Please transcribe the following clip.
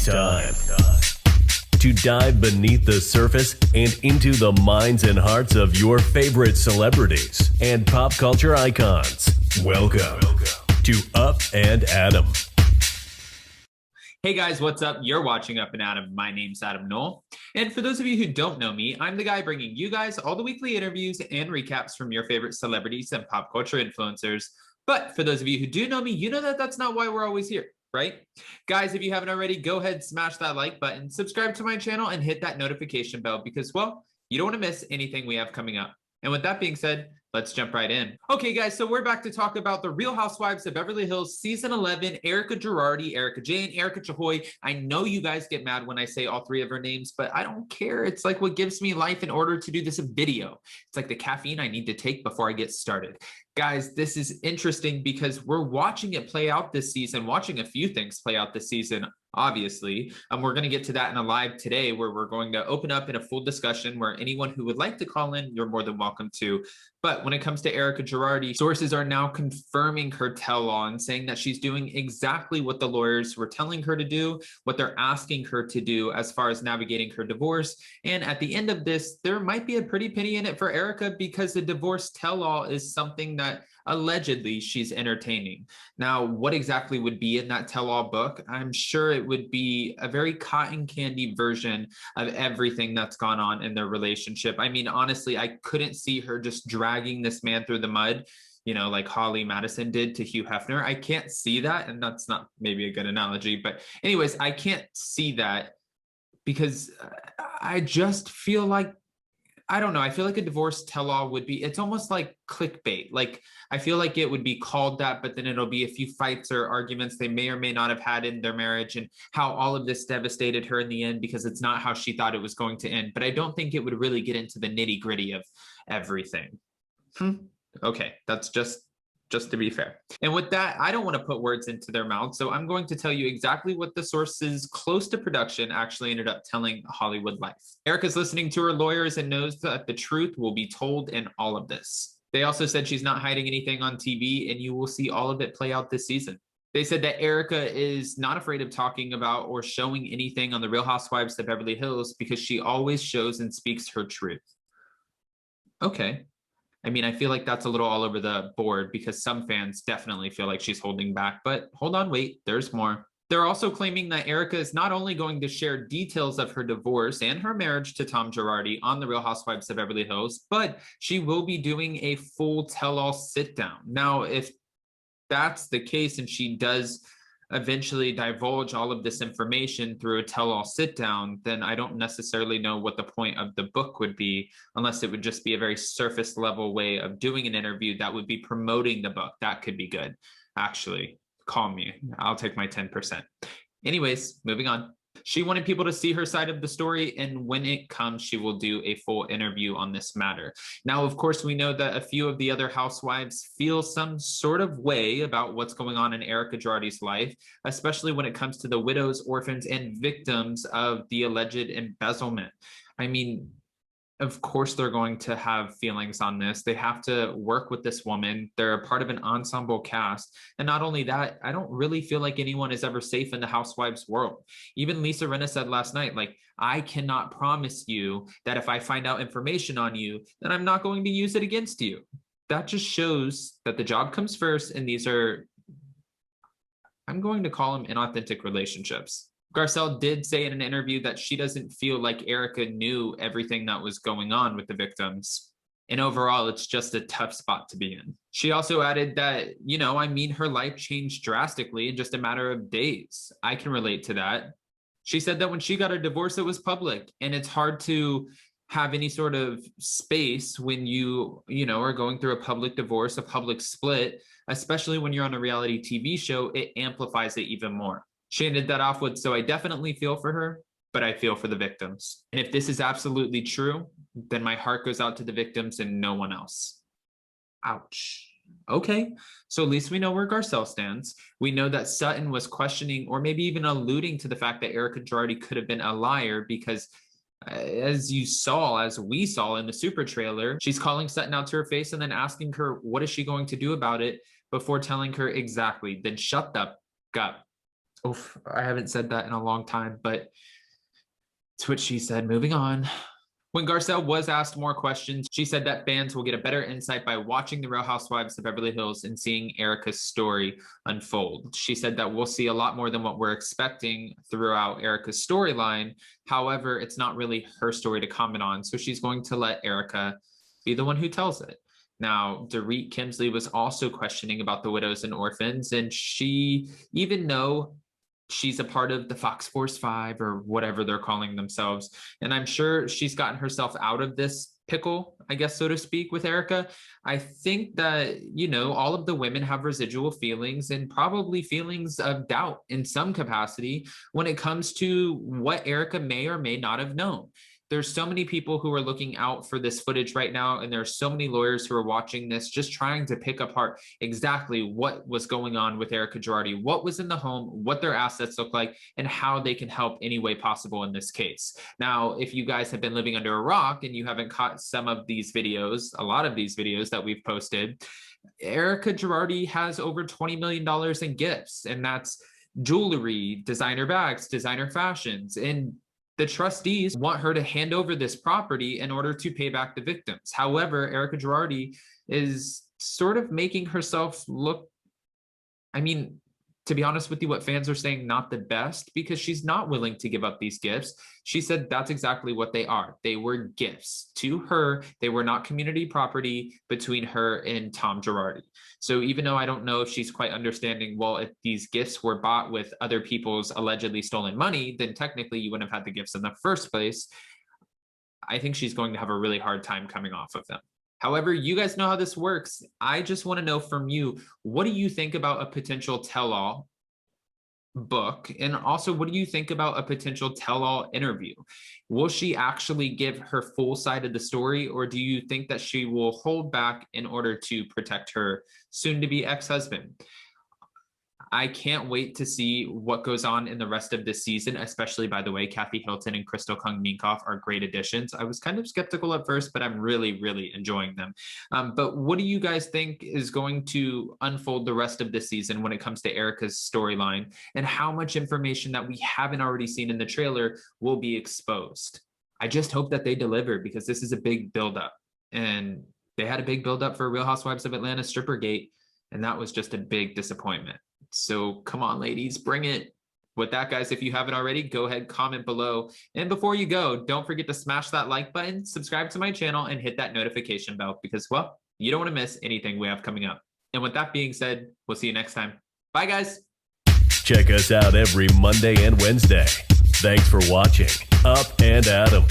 It's time to dive beneath the surface and into the minds and hearts of your favorite celebrities and pop culture icons. Welcome to Up and Adam. Hey guys, what's up? You're watching Up and Adam. My name's Adam Knoll. And for those of you who don't know me, I'm the guy bringing you guys all the weekly interviews and recaps from your favorite celebrities and pop culture influencers. But for those of you who do know me, you know that that's not why we're always here, right? Guys, if you haven't already, go ahead, smash that like button, subscribe to my channel, and hit that notification bell because, well, you don't want to miss anything we have coming up. And with that being said, let's jump right in. Okay, guys, so we're back to talk about the Real Housewives of Beverly Hills Season 11, Erika Girardi, Erika Jane, Erika Chahoy. I know you guys get mad when I say all three of her names, but I don't care. It's like what gives me life in order to do this video. It's like the caffeine I need to take before I get started. Guys, this is interesting because we're watching it play out this season, watching a few things play out this season, obviously. We're going to get to that in a live today where we're going to open up in a full discussion where anyone who would like to call in, you're more than welcome to. But when it comes to Erika Girardi, sources are now confirming her tell-all and saying that she's doing exactly what the lawyers were telling her to do, what they're asking her to do as far as navigating her divorce. And at the end of this, there might be a pretty penny in it for Erika because the divorce tell-all is something that allegedly she's entertaining. Now, what exactly would be in that tell-all book? I'm sure it would be a very cotton candy version of everything that's gone on in their relationship. I mean, honestly, I couldn't see her just dragging this man through the mud, you know, like Holly Madison did to Hugh Hefner. I can't see that, and that's not maybe a good analogy, but anyways, I can't see that because I just feel like, I don't know. I feel like a divorce tell-all would be, it's almost like clickbait. Like, I feel like it would be called that, but then it'll be a few fights or arguments they may or may not have had in their marriage and how all of this devastated her in the end because it's not how she thought it was going to end. But I don't think it would really get into the nitty-gritty of everything. Okay, that's just to be fair. And with that, I don't want to put words into their mouths, so I'm going to tell you exactly what the sources close to production actually ended up telling Hollywood Life. Erika's listening to her lawyers and knows that the truth will be told in all of this. They also said she's not hiding anything on TV, and you will see all of it play out this season. They said that Erika is not afraid of talking about or showing anything on the Real Housewives of Beverly Hills because she always shows and speaks her truth. Okay. I mean, I feel like that's a little all over the board because some fans definitely feel like she's holding back, but hold on, wait, there's more. They're also claiming that Erika is not only going to share details of her divorce and her marriage to Tom Girardi on the Real Housewives of Beverly Hills, but she will be doing a full tell-all sit-down. Now, if that's the case and she does eventually divulge all of this information through a tell-all sit-down, then I don't necessarily know what the point of the book would be, unless it would just be a very surface level way of doing an interview that would be promoting the book. That could be good. Actually, call me. I'll take my 10%. Anyways, moving on. She wanted people to see her side of the story, and when it comes, she will do a full interview on this matter. Now, of course, we know that a few of the other housewives feel some sort of way about what's going on in Erika Girardi's life, especially when it comes to the widows, orphans, and victims of the alleged embezzlement. I mean, of course, they're going to have feelings on this. They have to work with this woman. They're a part of an ensemble cast. And not only that, I don't really feel like anyone is ever safe in the Housewives world. Even Lisa Rinna said last night, like, I cannot promise you that if I find out information on you, then I'm not going to use it against you. That just shows that the job comes first. And these are, I'm going to call them inauthentic relationships. Garcelle did say in an interview that she doesn't feel like Erika knew everything that was going on with the victims. And overall, it's just a tough spot to be in. She also added that, you know, I mean, her life changed drastically in just a matter of days. I can relate to that. She said that when she got a divorce, it was public, and it's hard to have any sort of space when you know, are going through a public divorce, a public split, especially when you're on a reality TV show, it amplifies it even more. She ended that off with, so I definitely feel for her, but I feel for the victims. And if this is absolutely true, then my heart goes out to the victims and no one else. Ouch. Okay, so at least we know where Garcelle stands. We know that Sutton was questioning or maybe even alluding to the fact that Erika Girardi could have been a liar because as we saw in the super trailer, she's calling Sutton out to her face and then asking her, what is she going to do about it before telling her exactly, then shut the up. Oof, I haven't said that in a long time, but it's what she said. Moving on. When Garcelle was asked more questions, she said that fans will get a better insight by watching The Real Housewives of Beverly Hills and seeing Erika's story unfold. She said that we'll see a lot more than what we're expecting throughout Erika's storyline. However, it's not really her story to comment on, so she's going to let Erika be the one who tells it. Now, Dorit Kemsley was also questioning about the widows and orphans, and she, even though she's a part of the Fox Force 5 or whatever they're calling themselves, and I'm sure she's gotten herself out of this pickle, I guess, so to speak, with Erika. I think that, you know, all of the women have residual feelings and probably feelings of doubt in some capacity when it comes to what Erika may or may not have known. There's so many people who are looking out for this footage right now, and there are so many lawyers who are watching this, just trying to pick apart exactly what was going on with Erika Girardi, what was in the home, what their assets look like, and how they can help any way possible in this case. Now, if you guys have been living under a rock and you haven't caught some of these videos, a lot of these videos that we've posted, Erika Girardi has over $20 million in gifts, and that's jewelry, designer bags, designer fashions, and the trustees want her to hand over this property in order to pay back the victims. However, Erika Girardi is sort of making herself look, I mean, to be honest with you, what fans are saying, not the best, because she's not willing to give up these gifts. She said that's exactly what they are. They were gifts to her. They were not community property between her and Tom Girardi. So even though I don't know if she's quite understanding, well, if these gifts were bought with other people's allegedly stolen money, then technically you wouldn't have had the gifts in the first place. I think she's going to have a really hard time coming off of them. However, you guys know how this works. I just want to know from you, what do you think about a potential tell-all book? And also, what do you think about a potential tell-all interview? Will she actually give her full side of the story, or do you think that she will hold back in order to protect her soon-to-be ex-husband? I can't wait to see what goes on in the rest of this season, especially, by the way, Kathy Hilton and Crystal Kung Minkoff are great additions. I was kind of skeptical at first, but I'm really, really enjoying them. But what do you guys think is going to unfold the rest of this season when it comes to Erika's storyline, and how much information that we haven't already seen in the trailer will be exposed? I just hope that they deliver, because this is a big buildup, and they had a big buildup for Real Housewives of Atlanta Strippergate, and that was just a big disappointment. So come on, ladies, bring it. With that, guys, if you haven't already, go ahead, comment below. And before you go, don't forget to smash that like button, subscribe to my channel, and hit that notification bell, because, well, you don't want to miss anything we have coming up. And with that being said, we'll see you next time. Bye, guys. Check us out every Monday and Wednesday. Thanks for watching Up and Adam.